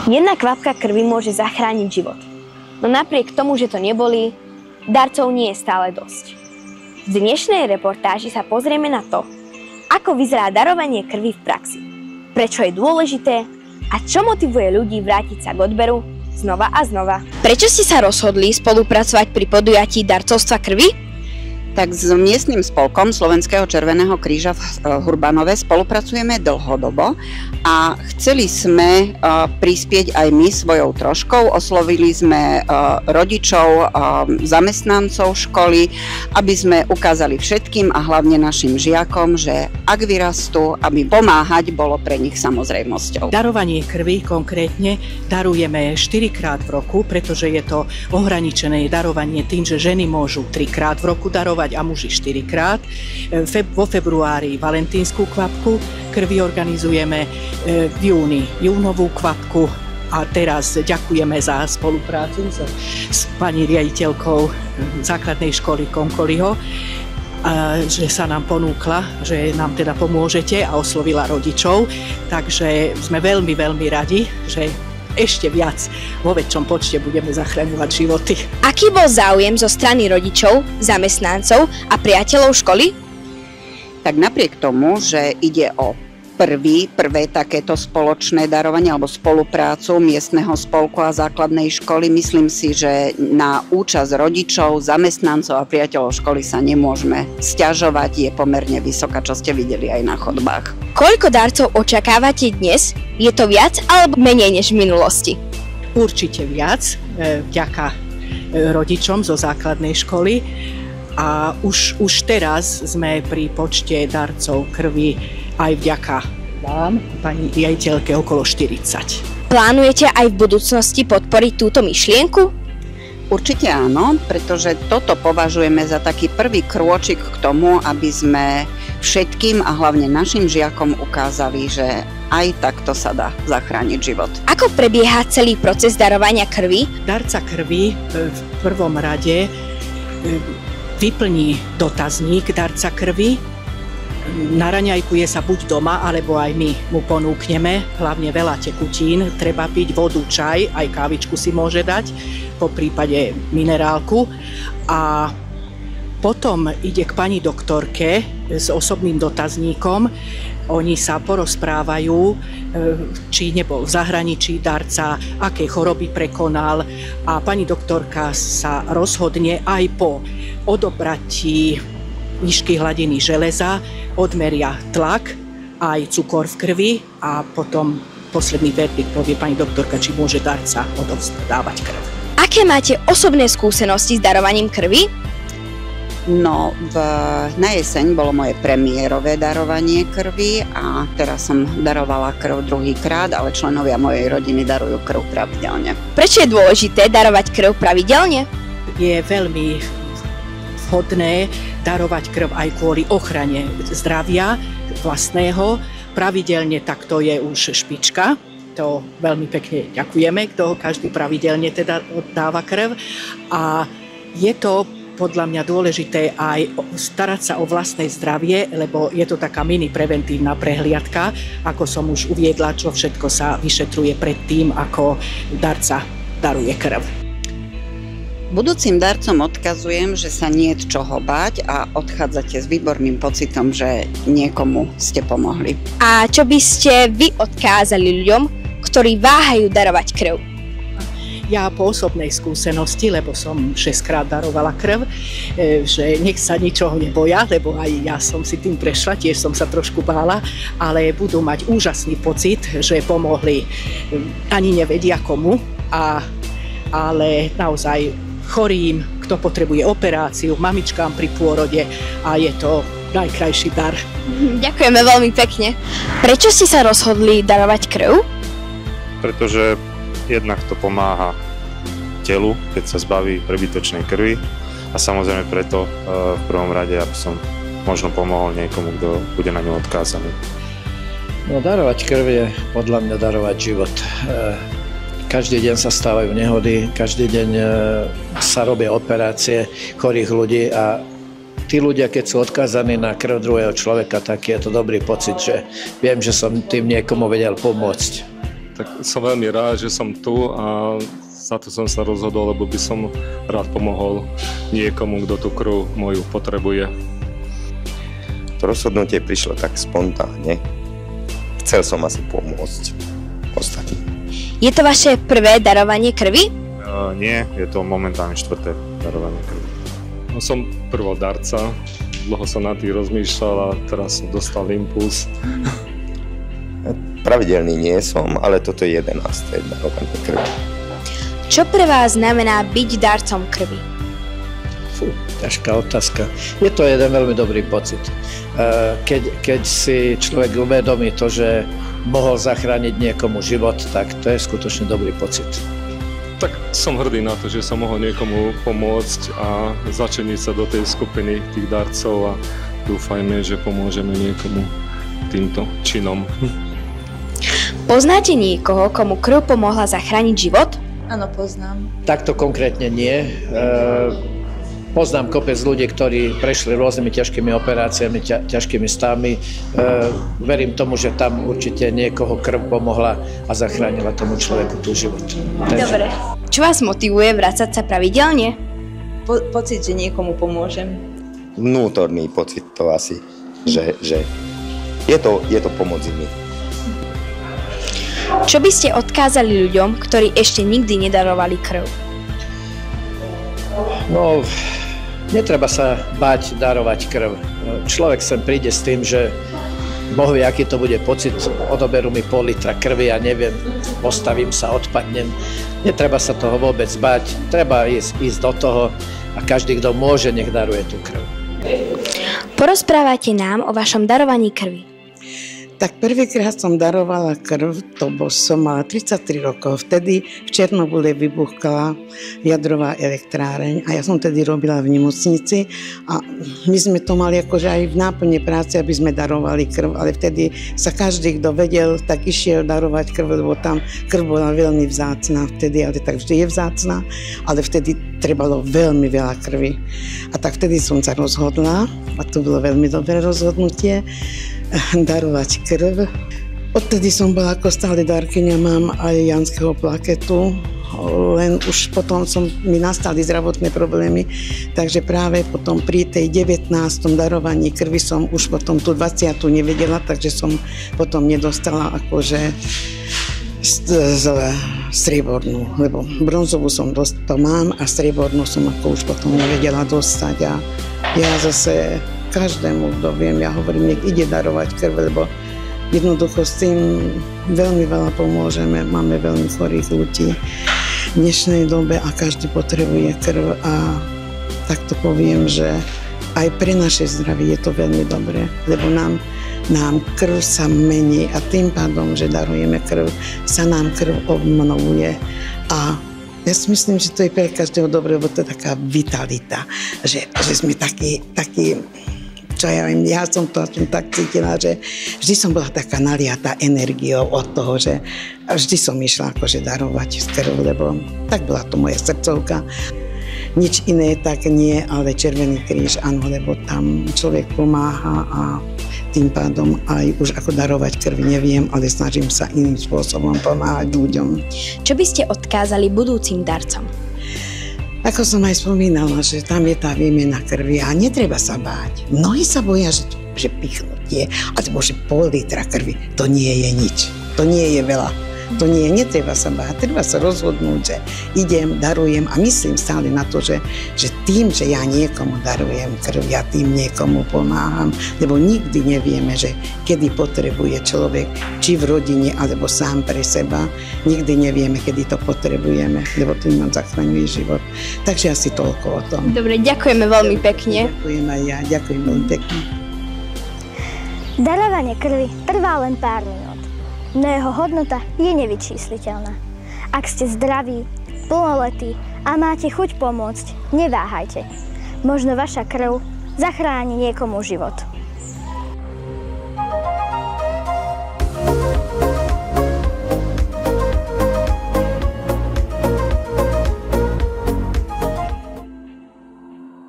Jedna kvapka krvi môže zachrániť život. No napriek tomu, že to nebolí, darcov nie je stále dosť. V dnešnej reportáži sa pozrieme na to, ako vyzerá darovanie krvi v praxi, prečo je dôležité a čo motivuje ľudí vrátiť sa k odberu znova a znova. Prečo ste sa rozhodli spolupracovať pri podujatí darcovstva krvi? Tak s miestnym spolkom Slovenského červeného kríža v Hurbanove spolupracujeme dlhodobo a chceli sme prispieť aj my svojou troškou. Oslovili sme rodičov, zamestnancov školy, aby sme ukázali všetkým a hlavne našim žiakom, že ak vyrastú, aby pomáhať bolo pre nich samozrejmosťou. Darovanie krvi konkrétne darujeme 4-krát v roku, pretože je to ohraničené darovanie tým, že ženy môžu 3-krát v roku darovať a muži 4-krát. Vo februári valentínsku kvapku krvi organizujeme, v júni júnovú kvapku a teraz ďakujeme za spoluprácu s pani riaditeľkou základnej školy Konkoliho, že sa nám ponúkla, že nám teda pomôžete a oslovila rodičov. Takže sme veľmi, veľmi radi, že ešte viac vo väčšom počte budeme zachraňovať životy. Aký bol záujem zo strany rodičov, zamestnancov a priateľov školy? Tak napriek tomu, že ide o prvé takéto spoločné darovanie alebo spoluprácu miestneho spolku a základnej školy, myslím si, že na účasť rodičov, zamestnancov a priateľov školy sa nemôžeme sťažovať, je pomerne vysoká, čo ste videli aj na chodbách. Koľko darcov očakávate dnes? Je to viac alebo menej než v minulosti? Určite viac, vďaka rodičom zo základnej školy. A už teraz sme pri počte darcov krvi aj vďaka vám, pani riaditeľke, okolo 40. Plánujete aj v budúcnosti podporiť túto myšlienku? Určite áno, pretože toto považujeme za taký prvý krôčik k tomu, aby sme všetkým a hlavne našim žiakom ukázali, že aj takto sa dá zachrániť život. Ako prebieha celý proces darovania krvi? Darca krvi v prvom rade vyplní dotazník darca krvi, naraňajkuje sa buď doma, alebo aj my mu ponúkneme, hlavne veľa tekutín, treba piť vodu, čaj, aj kávičku si môže dať, po prípade minerálku. A potom ide k pani doktorke s osobným dotazníkom, oni sa porozprávajú, či nebol v zahraničí darca, aké choroby prekonal a pani doktorka sa rozhodne aj po odobratí výšky hladiny železa, odmeria tlak, aj cukor v krvi a potom posledný verdikt povie pani doktorka, či môže darca odovzdávať krv. Aké máte osobné skúsenosti s darovaním krvi? No, na jeseň bolo moje premiérové darovanie krvi a teraz som darovala krv druhýkrát, ale členovia mojej rodiny darujú krv pravidelne. Prečo je dôležité darovať krv pravidelne? Je veľmi vhodné darovať krv aj kvôli ochrane zdravia vlastného. Pravidelne takto je už špička. To veľmi pekne ďakujeme, kto každý pravidelne teda dáva krv. A je to podľa mňa dôležité aj starať sa o vlastné zdravie, lebo je to taká mini preventívna prehliadka, ako som už uviedla, čo všetko sa vyšetruje pred tým, ako darca daruje krv. Budúcim darcom odkazujem, že sa nie je čoho báť a odchádzate s výborným pocitom, že niekomu ste pomohli. A čo by ste vy odkázali ľuďom, ktorí váhajú darovať krv? Ja po osobnej skúsenosti, lebo som 6-krát darovala krv, že nech sa ničoho neboja, lebo aj ja som si tým prešla, tiež som sa trošku bála, ale budú mať úžasný pocit, že pomohli, ani nevedia komu, ale naozaj chorým, kto potrebuje operáciu, mamičkám pri pôrode a je to najkrajší dar. Ďakujeme veľmi pekne. Prečo ste sa rozhodli darovať krv? Pretože jednak to pomáha telu, keď sa zbaví prebytočnej krvi a samozrejme preto v prvom rade, aby som možno pomohol niekomu, kto bude na ňu odkázaný. No, darovať krv je podľa mňa darovať život. Každý deň sa stávajú nehody, každý deň sa robia operácie chorých ľudí a tí ľudia, keď sú odkázaní na krv druhého človeka, tak je to dobrý pocit, že viem, že som tým niekomu vedel pomôcť. Tak som veľmi rád, že som tu a za to som sa rozhodol, lebo by som rád pomohol niekomu, kto tú krv moju potrebuje. To rozhodnutie prišlo tak spontánne. Chcel som asi pomôcť ostatným. Je to vaše prvé darovanie krvi? Nie, je to momentálne 4. darovanie krvi. No, som prvodarca, dlho som na tým rozmýšľal a teraz som dostal impuls. Pravidelný nie som, ale toto je 11. darovanie krvi. Čo pre vás znamená byť darcom krvi? Ťažká otázka. Je to jeden veľmi dobrý pocit. Keď si človek uvedomí to, že mohol zachrániť niekomu život, tak to je skutočne dobrý pocit. Tak som hrdý na to, že som mohol niekomu pomôcť a začleniť sa do tej skupiny tých darcov a dúfajme, že pomôžeme niekomu týmto činom. Poznáte niekoho, komu krv pomohla zachrániť život? Áno, poznám. Takto konkrétne nie. Poznám kopec ľudí, ktorí prešli rôznymi ťažkými operáciami, ťažkými stavmi. Verím tomu, že tam určite niekoho krv pomohla a zachránila tomu človeku tú život. Dobre. Čo vás motivuje vrácať sa pravidelne? Pocit, že niekomu pomôžem. Vnútorný pocit to asi, že je to pomoc mi. Čo by ste odkázali ľuďom, ktorí ešte nikdy nedarovali krv? No, netreba sa báť darovať krv. Človek sem príde s tým, že Boh vie, aký to bude pocit, odoberú mi pol litra krvi a neviem, postavím sa, odpadnem. Netreba sa toho vôbec báť, treba ísť do toho a každý, kto môže, nech daruje tú krv. Porozprávajte nám o vašom darovaní krvi. Tak prvýkrát som darovala krv, som mala 33 rokov. Vtedy v Černobyle vybuchla jadrová elektráreň a ja som tedy robila v nemocnici a my sme to mali akože aj v náplne práce, aby sme darovali krv, ale vtedy sa každý, kto vedel, tak išiel darovať krv, lebo tam krv bola veľmi vzácna vtedy, ale tak vždy je vzácna, ale vtedy trebalo veľmi veľa krvi. A tak vtedy som sa rozhodla, a to bolo veľmi dobré rozhodnutie, darovať krv. Odtedy som bola ako stále darkyňa, mám aj janského plaketu, len už potom mi nastali zdravotné problémy, takže práve potom pri tej 19. darovaní krvi som už potom tú 20. nevedela, takže som potom nedostala akože striebornú, lebo bronzovú som to mám a striebornú som ako už potom nevedela dostať a ja zase každému, kto viem, ja hovorím, nech ide darovať krv, lebo jednoducho s tým veľmi veľa pomôžeme. Máme veľmi chorých ľudí v dnešnej dobe a každý potrebuje krv a takto poviem, že aj pre naše zdravie je to veľmi dobré, lebo nám krv sa mení a tým pádom, že darujeme krv, sa nám krv obnovuje a ja si myslím, že to je pre každého dobré, lebo to je taká vitalita, že sme takí čo ja som to tak cítila, že vždy som bola taká naliatá energiou od toho, že vždy som išla akože darovať krv, lebo tak bola to moja srdcovka. Nič iné tak nie, ale Červený kríž, áno, lebo tam človek pomáha a tým pádom aj už ako darovať krv neviem, ale snažím sa iným spôsobom pomáhať ľuďom. Čo by ste odkázali budúcim darcom? Ako som aj spomínala, že tam je tá výmena krvi a netreba sa báť. Mnohí sa boja, že pichnutie, alebo že pol litra krvi, to nie je nič. To nie je veľa. To nie, netreba sa báť, treba sa rozhodnúť, že idem, darujem a myslím stále na to, že tým, že ja niekomu darujem krv, ja tým niekomu pomáham, lebo nikdy nevieme, že kedy potrebuje človek, či v rodine, alebo sám pre seba, nikdy nevieme, kedy to potrebujeme, lebo tým nám zachraňuje život. Takže asi toľko o tom. Dobre, ďakujeme veľmi pekne. Ďakujem aj ja, ďakujem veľmi pekne. Darovanie krvi trvá len pár minút, no jeho hodnota je nevyčísliteľná. Ak ste zdraví, plnoletí a máte chuť pomôcť, neváhajte. Možno vaša krv zachráni niekomu život.